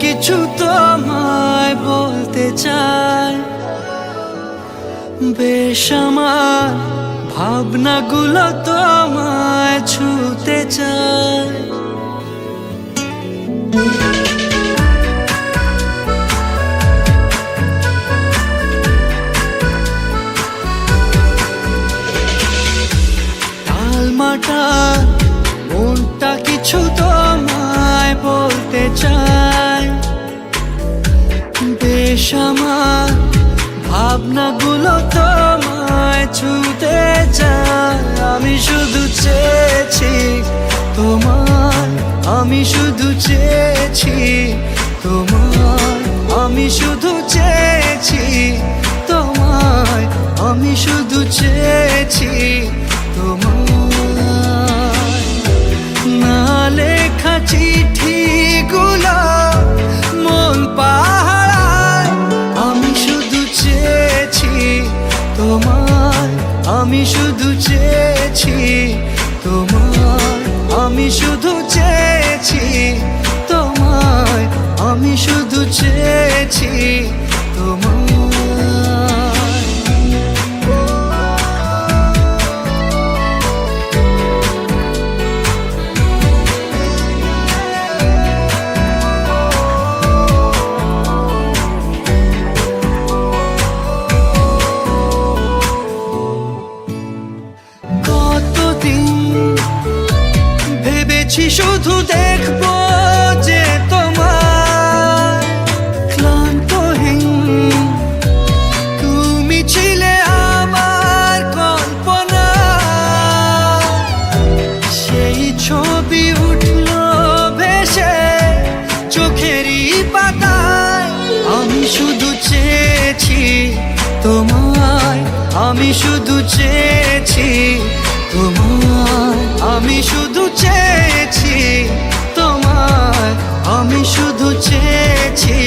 কিছু তোমায় বলতে চাই, বেশ আমার ভাবনাগুলো তোমায় ছুতে চাই। টালমাটা মনটা কিছু তোমায় বলতে চাই, বেশ আমার ভাবনাগুলো তোমায় ছুতে চাই। আমি শুধু চেয়েছি তোমায়, আমি শুধু চেয়েছি তোমায়, আমি শুধু চেয়েছি তোমায়, আমি শুধু চেয়েছি তোমায়। না লেখা চিঠিগুলো মন পাহারায়, আমি শুধু চেয়েছি তোমায়, আমি শুধু চেয়েছি তোমায়, আমি শুধু চেয়েছি তোমায়, আমি শুধু চেয়েছি তোমায়। ভেবেছি শুধু দেখবো যে তোমার ক্লান্তহীন, তুমি ছিলে আমার কল্পনা। সেই ছবি উঠলো ভেসে চোখেরই পাতায়, আমি শুধু চেয়েছি তোমায়, আমি শুধু চেয়েছি তোমায়, আমি শুধু চেয়েছি তোমায়, আমি শুধু চেয়েছি